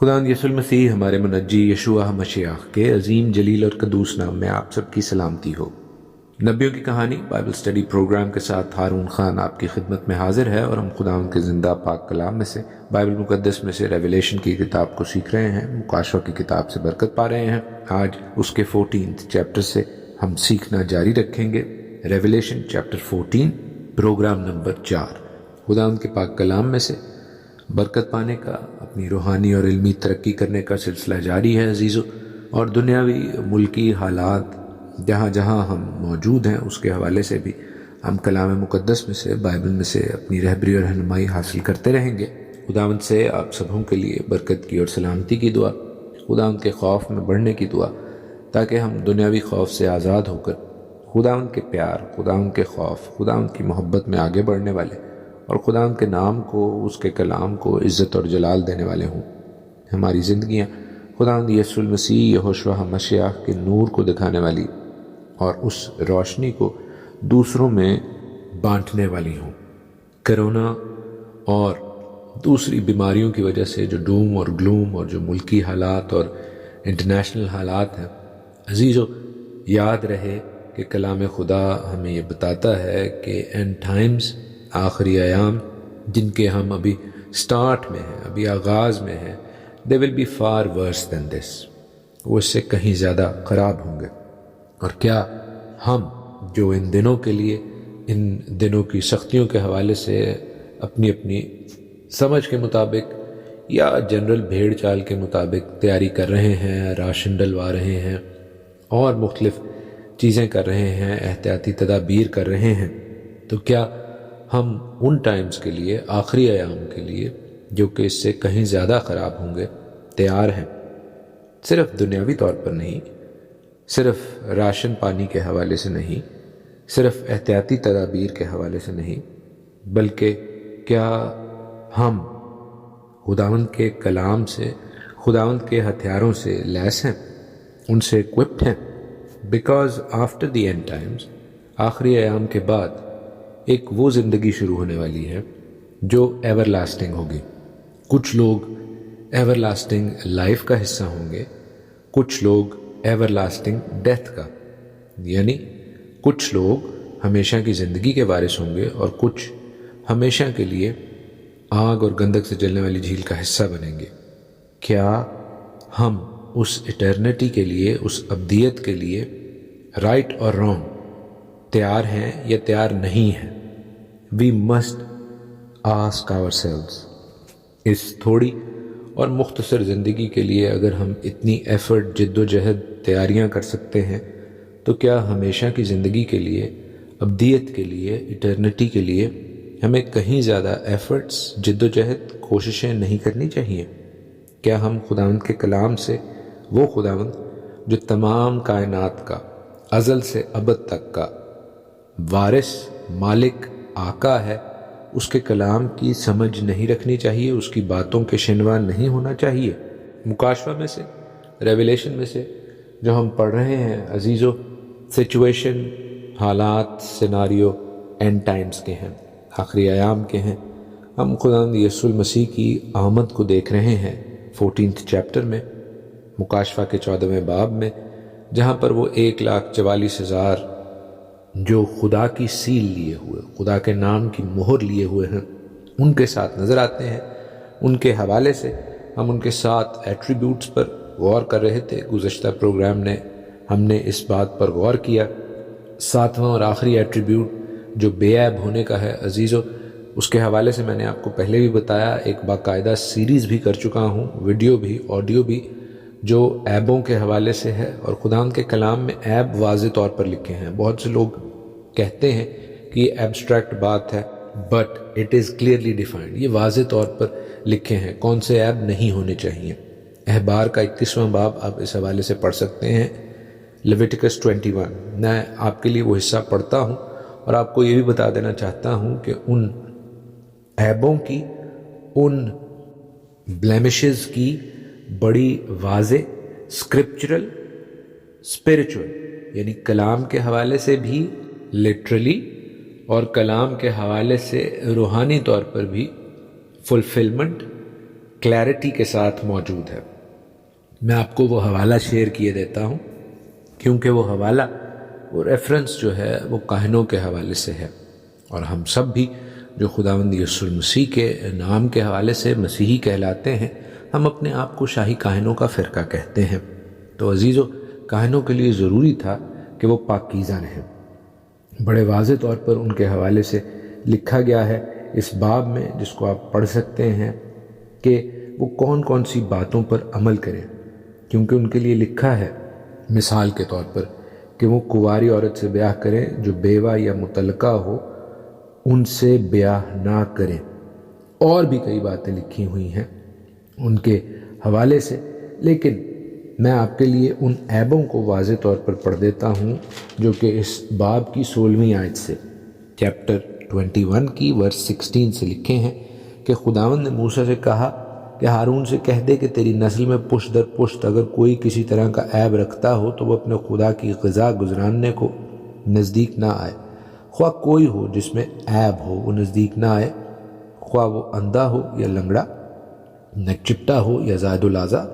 خداوند یسوع المسیح ہمارے منجی یشوع مشیخ کے عظیم جلیل اور قدوس نام میں آپ سب کی سلامتی ہو۔ نبیوں کی کہانی بائبل سٹڈی پروگرام کے ساتھ ہارون خان آپ کی خدمت میں حاضر ہے، اور ہم خداوند کے زندہ پاک کلام میں سے بائبل مقدس میں سے ریویلیشن کی کتاب کو سیکھ رہے ہیں، مکاشفہ کی کتاب سے برکت پا رہے ہیں۔ آج اس کے 14 چیپٹر سے ہم سیکھنا جاری رکھیں گے۔ ریویلیشن چیپٹر 14 پروگرام نمبر 4 خداوند کے پاک کلام میں سے برکت پانے کا، اپنی روحانی اور علمی ترقی کرنے کا سلسلہ جاری ہے عزیزو، اور دنیاوی ملکی حالات جہاں جہاں ہم موجود ہیں اس کے حوالے سے بھی ہم کلام مقدس میں سے، بائبل میں سے اپنی رہبری اور رہنمائی حاصل کرتے رہیں گے۔ خداوند سے آپ سبوں کے لیے برکت کی اور سلامتی کی دعا، خداوند کے خوف میں بڑھنے کی دعا، تاکہ ہم دنیاوی خوف سے آزاد ہو کر خداوند کے پیار، خداوند کے خوف، خداوند کی محبت میں آگے بڑھنے والے اور خداوند کے نام کو، اس کے کلام کو عزت اور جلال دینے والے ہوں۔ ہماری زندگیاں خداوند یسوع المسیح یہوشع مشیخ کے نور کو دکھانے والی اور اس روشنی کو دوسروں میں بانٹنے والی ہوں۔ کرونا اور دوسری بیماریوں کی وجہ سے جو ڈوم اور گلوم اور جو ملکی حالات اور انٹرنیشنل حالات ہیں، عزیزو یاد رہے کہ کلام خدا ہمیں یہ بتاتا ہے کہ اینڈ ٹائمز، آخری ایام جن کے ہم ابھی سٹارٹ میں ہیں، ابھی آغاز میں ہیں، they will be far worse than this، وہ اس سے کہیں زیادہ خراب ہوں گے۔ اور کیا ہم جو ان دنوں کے لیے، ان دنوں کی سختیوں کے حوالے سے اپنی اپنی سمجھ کے مطابق یا جنرل بھیڑ چال کے مطابق تیاری کر رہے ہیں، راشن ڈلوا رہے ہیں اور مختلف چیزیں کر رہے ہیں، احتیاطی تدابیر کر رہے ہیں، تو کیا ہم ان ٹائمز کے لیے، آخری ایام کے لیے جو کہ اس سے کہیں زیادہ خراب ہوں گے، تیار ہیں؟ صرف دنیاوی طور پر نہیں، صرف راشن پانی کے حوالے سے نہیں، صرف احتیاطی تدابیر کے حوالے سے نہیں، بلکہ کیا ہم خداوند کے کلام سے، خداوند کے ہتھیاروں سے لیس ہیں، ان سے equipped ہیں؟ Because after the end Times, آخری ایام کے بعد ایک وہ زندگی شروع ہونے والی ہے جو ایور لاسٹنگ ہوگی۔ کچھ لوگ ایور لاسٹنگ لائف کا حصہ ہوں گے، کچھ لوگ ایور لاسٹنگ ڈیتھ کا، یعنی کچھ لوگ ہمیشہ کی زندگی کے وارث ہوں گے اور کچھ ہمیشہ کے لیے آگ اور گندک سے جلنے والی جھیل کا حصہ بنیں گے۔ کیا ہم اس ایٹرنٹی کے لیے، اس ابدیت کے لیے، رائٹ اور رانگ، تیار ہیں یا تیار نہیں ہیں؟ We must ask ourselves۔ اس تھوڑی اور مختصر زندگی کے لیے اگر ہم اتنی ایفرٹ، جد و جہد، تیاریاں کر سکتے ہیں، تو کیا ہمیشہ کی زندگی کے لیے، ابدیت کے لیے، ایٹرنٹی کے لیے ہمیں کہیں زیادہ ایفرٹس، جد و جہد، کوششیں نہیں کرنی چاہیے؟ کیا ہم خداوند کے کلام سے، وہ خداوند جو تمام کائنات کا، ازل سے ابد تک کا وارث، مالک، آقا ہے، اس کے کلام کی سمجھ نہیں رکھنی چاہیے؟ اس کی باتوں کے شنوا نہیں ہونا چاہیے؟ مکاشفہ میں سے، ریویلیشن میں سے جو ہم پڑھ رہے ہیں عزیزو، سچویشن، حالات، سیناریو اینڈ ٹائمز کے ہیں، آخری ایام کے ہیں۔ ہم خداوند یسوع المسیح کی آمد کو دیکھ رہے ہیں 14 چیپٹر میں، مکاشفہ کے 14ویں باب میں، جہاں پر وہ 1,44,000 جو خدا کی سیل لیے ہوئے، خدا کے نام کی مہر لیے ہوئے ہیں، ان کے ساتھ نظر آتے ہیں۔ ان کے حوالے سے ہم ان کے 7 ایٹریبیوٹس پر غور کر رہے تھے۔ گزشتہ پروگرام نے ہم نے اس بات پر غور کیا، 7واں اور آخری ایٹریبیوٹ جو بے عیب ہونے کا ہے عزیزو، اس کے حوالے سے میں نے آپ کو پہلے بھی بتایا، ایک باقاعدہ سیریز بھی کر چکا ہوں، ویڈیو بھی، آڈیو بھی، جو عیبوں کے حوالے سے ہے، اور خداوند کے کلام میں عیب واضح طور پر لکھے ہیں۔ بہت سے لوگ کہتے ہیں کہ یہ ایبسٹریکٹ بات ہے، but it is clearly defined, یہ واضح طور پر لکھے ہیں کون سے عیب نہیں ہونے چاہیے۔ احبار کا 31واں باب آپ اس حوالے سے پڑھ سکتے ہیں، لیویٹیکس 21۔ میں آپ کے لیے وہ حصہ پڑھتا ہوں اور آپ کو یہ بھی بتا دینا چاہتا ہوں کہ ان عیبوں کی، ان بلیمشز کی بڑی واضح اسکرپچرل، اسپریچول، یعنی کلام کے حوالے سے بھی لٹرلی اور کلام کے حوالے سے روحانی طور پر بھی فلفلمنٹ کلیئرٹی کے ساتھ موجود ہے۔ میں آپ کو وہ حوالہ شیئر کیے دیتا ہوں، کیونکہ وہ حوالہ، وہ ریفرنس جو ہے وہ کاہنوں کے حوالے سے ہے، اور ہم سب بھی جو خداوند یسوع المسیح کے نام کے حوالے سے مسیحی کہلاتے ہیں، ہم اپنے آپ کو شاہی کاہنوں کا فرقہ کہتے ہیں۔ تو عزیزو، کاہنوں کے لیے ضروری تھا کہ وہ پاکیزہ رہیں۔ بڑے واضح طور پر ان کے حوالے سے لکھا گیا ہے اس باب میں، جس کو آپ پڑھ سکتے ہیں، کہ وہ کون کون سی باتوں پر عمل کریں، کیونکہ ان کے لیے لکھا ہے مثال کے طور پر کہ وہ کنواری عورت سے بیاہ کریں، جو بیوہ یا مطلقہ ہو ان سے بیاہ نہ کریں۔ اور بھی کئی باتیں لکھی ہوئی ہیں ان کے حوالے سے، لیکن میں آپ کے لیے ان عیبوں کو واضح طور پر پڑھ دیتا ہوں جو کہ اس باب کی 16ویں آیت سے، چیپٹر 21 کی ورس 16 سے لکھے ہیں کہ خداوند نے موسیٰ سے کہا کہ ہارون سے کہہ دے کہ تیری نسل میں پشت در پشت اگر کوئی کسی طرح کا عیب رکھتا ہو تو وہ اپنے خدا کی غذا گزراننے کو نزدیک نہ آئے۔ خواہ کوئی ہو جس میں عیب ہو وہ نزدیک نہ آئے، خواہ وہ اندھا ہو یا لنگڑا، نہ چپٹا ہو یا زائد الاعضاء،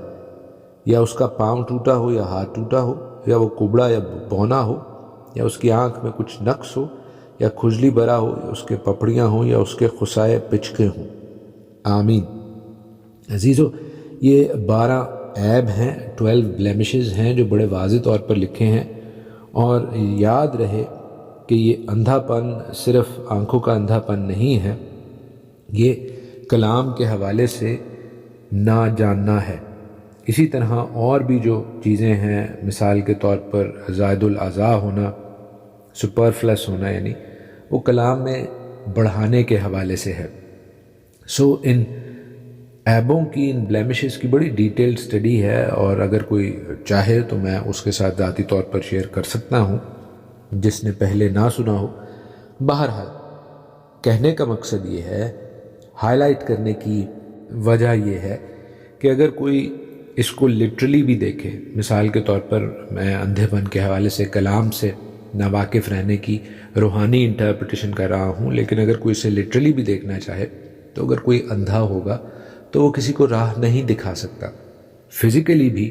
یا اس کا پاؤں ٹوٹا ہو یا ہاتھ ٹوٹا ہو، یا وہ کبڑا یا بونا ہو، یا اس کی آنکھ میں کچھ نقص ہو، یا کھجلی برا ہو، یا اس کے پپڑیاں ہوں، یا اس کے خسائے پچکے ہوں۔ آمین۔ عزیزو، یہ 12 عیب ہیں، 12 بلیمشز ہیں جو بڑے واضح طور پر لکھے ہیں، اور یاد رہے کہ یہ اندھا پن صرف آنکھوں کا اندھا پن نہیں ہے، یہ کلام کے حوالے سے نہ جاننا ہے۔ اسی طرح اور بھی جو چیزیں ہیں، مثال کے طور پر زائد الاعضاء ہونا، سپرفلس ہونا، یعنی وہ کلام میں بڑھانے کے حوالے سے ہے۔ ان عیبوں کی، ان بلیمشز کی بڑی ڈیٹیلڈ سٹڈی ہے، اور اگر کوئی چاہے تو میں اس کے ساتھ ذاتی طور پر شیئر کر سکتا ہوں جس نے پہلے نہ سنا ہو۔ بہرحال کہنے کا مقصد یہ ہے، ہائی لائٹ کرنے کی وجہ یہ ہے کہ اگر کوئی اس کو لٹرلی بھی دیکھے، مثال کے طور پر میں اندھے پن کے حوالے سے کلام سے ناواقف رہنے کی روحانی انٹرپریٹیشن کر رہا ہوں، لیکن اگر کوئی اسے لٹرلی بھی دیکھنا چاہے تو اگر کوئی اندھا ہوگا تو وہ کسی کو راہ نہیں دکھا سکتا۔ فزیکلی بھی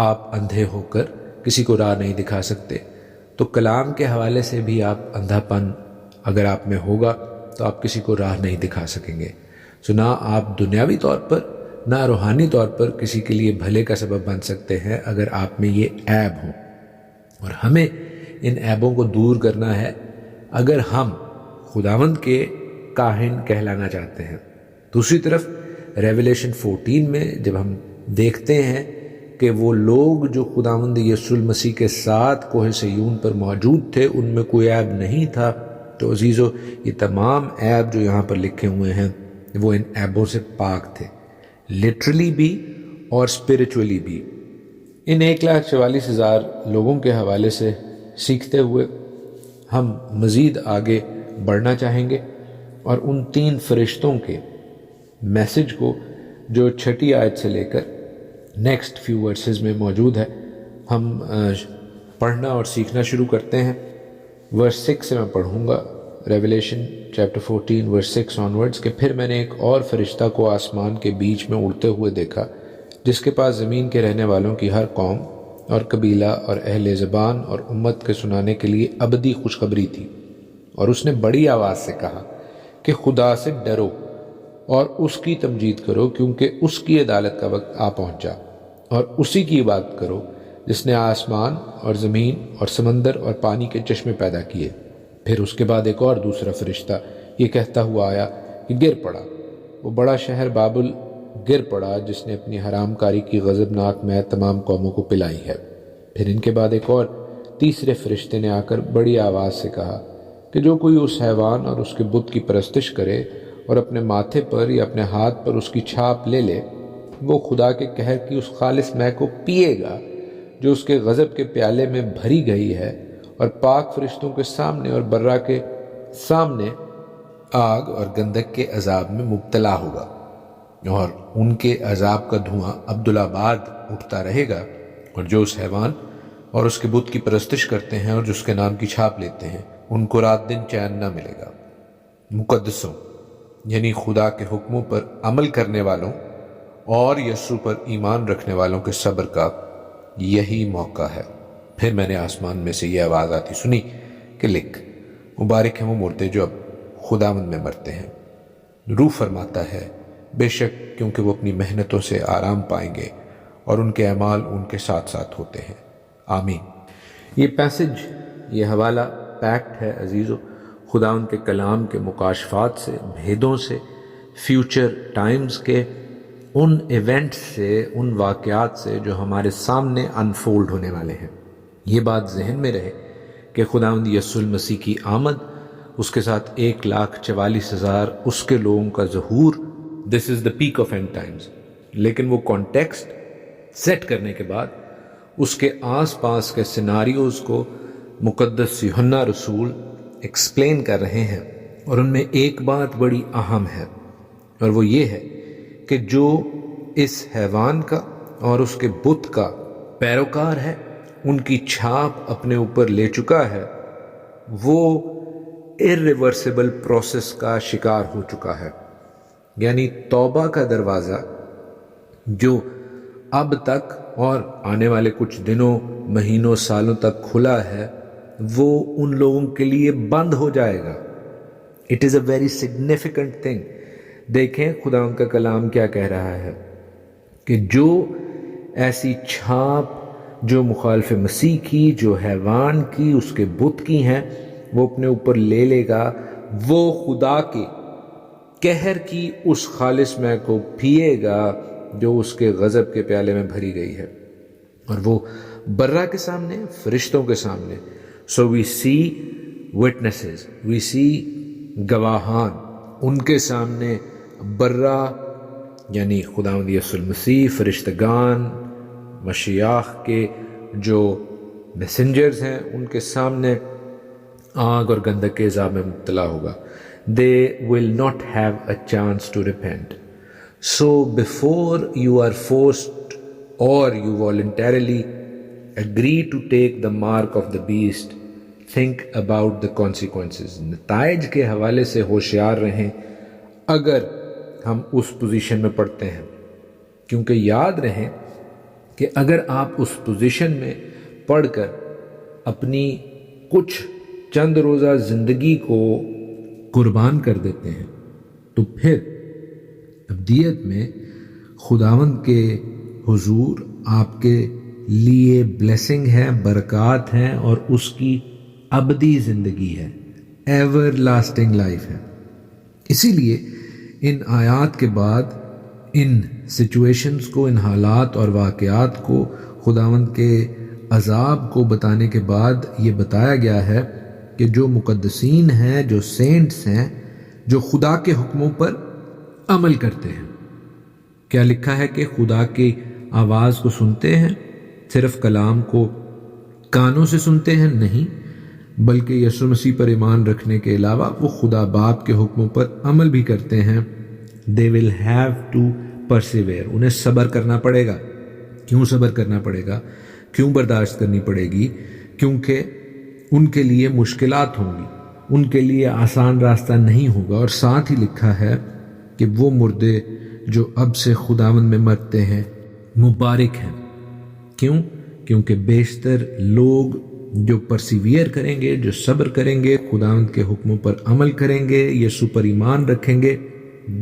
آپ اندھے ہو کر کسی کو راہ نہیں دکھا سکتے، تو کلام کے حوالے سے بھی آپ اندھا پن اگر آپ میں ہوگا تو آپ کسی کو راہ نہیں دکھا سکیں گے۔ نہ آپ دنیاوی طور پر نہ روحانی طور پر کسی کے لیے بھلے کا سبب بن سکتے ہیں اگر آپ میں یہ عیب ہوں، اور ہمیں ان عیبوں کو دور کرنا ہے اگر ہم خداوند کے کاہن کہلانا چاہتے ہیں۔ دوسری طرف ریویلیشن 14 میں جب ہم دیکھتے ہیں کہ وہ لوگ جو خداوند یسوع المسیح کے ساتھ کوہ سیون پر موجود تھے ان میں کوئی عیب نہیں تھا، تو عزیزو یہ تمام عیب جو یہاں پر لکھے ہوئے ہیں وہ ان عیبوں سے پاک تھے، لٹرلی بھی اور اسپرچولی بھی۔ ان 1,44,000 لوگوں کے حوالے سے سیکھتے ہوئے ہم مزید آگے بڑھنا چاہیں گے، اور ان 3 فرشتوں کے میسج کو جو 6 آیت سے لے کر نیکسٹ فیو ورسز میں موجود ہے، ہم پڑھنا اور سیکھنا شروع کرتے ہیں۔ ورس 6 سے میں پڑھوں گا، ریویلیشن چیپٹر 14 ورس 6 آنورڈز، کہ پھر میں نے ایک اور فرشتہ کو آسمان کے بیچ میں اڑتے ہوئے دیکھا، جس کے پاس زمین کے رہنے والوں کی ہر قوم اور قبیلہ اور اہل زبان اور امت کے سنانے کے لیے ابدی خوشخبری تھی، اور اس نے بڑی آواز سے کہا کہ خدا سے ڈرو اور اس کی تمجید کرو، کیونکہ اس کی عدالت کا وقت آ پہنچا، اور اسی کی عبادت کرو جس نے آسمان اور زمین اور سمندر اور پانی کے چشمے پیدا کیے۔ پھر اس کے بعد ایک اور دوسرا فرشتہ یہ کہتا ہوا آیا کہ گر پڑا، وہ بڑا شہر بابل گر پڑا جس نے اپنی حرام کاری کی غضبناک میت تمام قوموں کو پلائی ہے۔ پھر ان کے بعد ایک اور تیسرے فرشتے نے آ کر بڑی آواز سے کہا کہ جو کوئی اس حیوان اور اس کے بت کی پرستش کرے اور اپنے ماتھے پر یا اپنے ہاتھ پر اس کی چھاپ لے لے، وہ خدا کے قہر کی اس خالص مے کو پیے گا جو اس کے غضب کے پیالے میں بھری گئی ہے، اور پاک فرشتوں کے سامنے اور برا کے سامنے آگ اور گندک کے عذاب میں مبتلا ہوگا، اور ان کے عذاب کا دھواں عبدالآباد اٹھتا رہے گا، اور جو اس حیوان اور اس کے بت کی پرستش کرتے ہیں اور جو اس کے نام کی چھاپ لیتے ہیں ان کو رات دن چین نہ ملے گا۔ مقدسوں یعنی خدا کے حکموں پر عمل کرنے والوں اور یسوع پر ایمان رکھنے والوں کے صبر کا یہی موقع ہے۔ پھر میں نے آسمان میں سے یہ آواز آتی سنی کہ لکھ، مبارک ہیں وہ مردے جو اب خداوند میں مرتے ہیں۔ روح فرماتا ہے بے شک کیونکہ وہ اپنی محنتوں سے آرام پائیں گے اور ان کے اعمال ان کے ساتھ ساتھ ہوتے ہیں۔ آمین۔ یہ پیسج، یہ حوالہ پیکٹ ہے عزیزو خداوند کے کلام کے مکاشفات سے، بھیدوں سے، فیوچر ٹائمز کے ان ایونٹس سے، ان واقعات سے جو ہمارے سامنے انفولڈ ہونے والے ہیں۔ یہ بات ذہن میں رہے کہ خداوند یسوع المسیح کی آمد، اس کے ساتھ 1,44,000 اس کے لوگوں کا ظہور، this is the peak of end times. لیکن وہ کانٹیکسٹ سیٹ کرنے کے بعد اس کے آس پاس کے سیناریوز کو مقدس یوحنا رسول ایکسپلین کر رہے ہیں، اور ان میں ایک بات بڑی اہم ہے، اور وہ یہ ہے کہ جو اس حیوان کا اور اس کے بت کا پیروکار ہے، ان کی چھاپ اپنے اوپر لے چکا ہے، وہ irreversible پروسیس کا شکار ہو چکا ہے۔ یعنی توبہ کا دروازہ جو اب تک اور آنے والے کچھ دنوں، مہینوں، سالوں تک کھلا ہے، وہ ان لوگوں کے لیے بند ہو جائے گا۔ It is a very significant thing. دیکھیں خدا ان کا کلام کیا کہہ رہا ہے کہ جو ایسی چھاپ جو مخالف مسیح کی، جو حیوان کی، اس کے بت کی ہیں، وہ اپنے اوپر لے لے گا، وہ خدا کے قہر کی اس خالص مے کو پیے گا جو اس کے غضب کے پیالے میں بھری گئی ہے، اور وہ برہ کے سامنے، فرشتوں کے سامنے۔ سو وی سی وٹنسز، وی سی گواہان، ان کے سامنے برہ یعنی خداوند یسوع المسیح، فرشتگان، مشیاخ کے جو میسنجرز ہیں، ان کے سامنے آگ اور گندک کے عذاب میں مبتلا ہوگا۔ They will not have a chance to repent. So before you are forced or you voluntarily agree to take the mark of the beast, think about the consequences. نتائج کے حوالے سے ہوشیار رہیں اگر ہم اس پوزیشن میں پڑتے ہیں، کیونکہ یاد رہیں کہ اگر آپ اس پوزیشن میں پڑھ کر اپنی کچھ چند روزہ زندگی کو قربان کر دیتے ہیں تو پھر ابدیت میں خداوند کے حضور آپ کے لیے بلیسنگ ہے، برکات ہیں، اور اس کی ابدی زندگی ہے، ایور لاسٹنگ لائف ہے۔ اسی لیے ان آیات کے بعد ان سچویشنز کو، ان حالات اور واقعات کو، خداوند کے عذاب کو بتانے کے بعد یہ بتایا گیا ہے کہ جو مقدسین ہیں، جو سینٹس ہیں، جو خدا کے حکموں پر عمل کرتے ہیں، کیا لکھا ہے کہ خدا کی آواز کو سنتے ہیں، صرف کلام کو کانوں سے سنتے ہیں؟ نہیں، بلکہ یسوع مسیح پر ایمان رکھنے کے علاوہ وہ خدا باپ کے حکموں پر عمل بھی کرتے ہیں۔ they will have to persevere، انہیں صبر کرنا پڑے گا۔ کیوں صبر کرنا پڑے گا؟ کیوں برداشت کرنی پڑے گی؟ کیونکہ ان کے لیے مشکلات ہوں گی، ان کے لیے آسان راستہ نہیں ہوگا۔ اور ساتھ ہی لکھا ہے کہ وہ مردے جو اب سے خداوند میں مرتے ہیں مبارک ہیں۔ کیوں؟ کیونکہ بیشتر لوگ جو پرسیویئر کریں گے، جو صبر کریں گے، خداوند کے حکموں پر عمل کریں گے، یسوع پر ایمان رکھیں گے،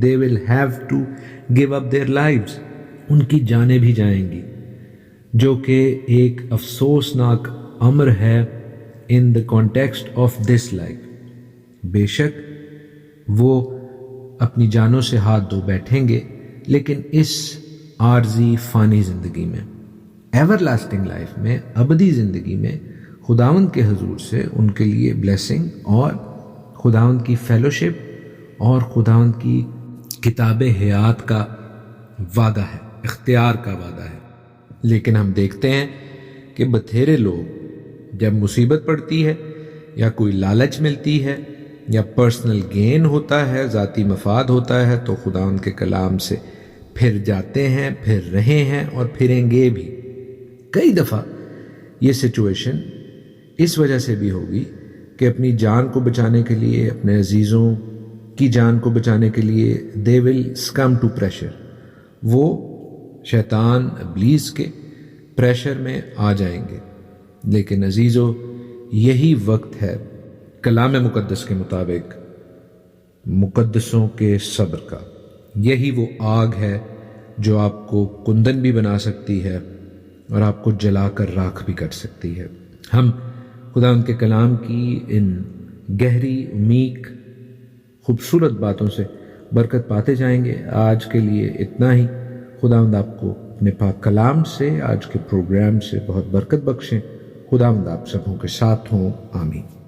they will have to give up their lives، ان کی جانیں بھی جائیں گی، جو کہ ایک افسوسناک امر ہے in the context of this life۔ بے شک وہ اپنی جانوں سے ہاتھ دھو بیٹھیں گے، لیکن اس عارضی فانی زندگی میں، ایور لاسٹنگ لائف میں، ابدی زندگی میں، خداوند کے حضور سے ان کے لیے بلیسنگ اور خداوند کی فیلوشپ اور خداوند کی کتاب حیات کا وعدہ ہے، اختیار کا وعدہ ہے۔ لیکن ہم دیکھتے ہیں کہ بتھیرے لوگ جب مصیبت پڑتی ہے یا کوئی لالچ ملتی ہے یا پرسنل گین ہوتا ہے، ذاتی مفاد ہوتا ہے، تو خداوند کے کلام سے پھر جاتے ہیں، پھر رہے ہیں اور پھریں گے بھی۔ کئی دفعہ یہ سچویشن اس وجہ سے بھی ہوگی کہ اپنی جان کو بچانے کے لیے، اپنے عزیزوں کی جان کو بچانے کے لیے they will succumb to pressure، وہ شیطان ابلیس کے پریشر میں آ جائیں گے، لیکن عزیزو یہی وقت ہے کلام مقدس کے مطابق مقدسوں کے صبر کا۔ یہی وہ آگ ہے جو آپ کو کندن بھی بنا سکتی ہے اور آپ کو جلا کر راکھ بھی کر سکتی ہے۔ ہم خدا ان کے کلام کی ان گہری عمیق خوبصورت باتوں سے برکت پاتے جائیں گے۔ آج کے لیے اتنا ہی۔ خداوند آپ کو اپنے پاک کلام سے، آج کے پروگرام سے بہت برکت بخشیں۔ خداوند آپ سبوں کے ساتھ ہوں، آمین۔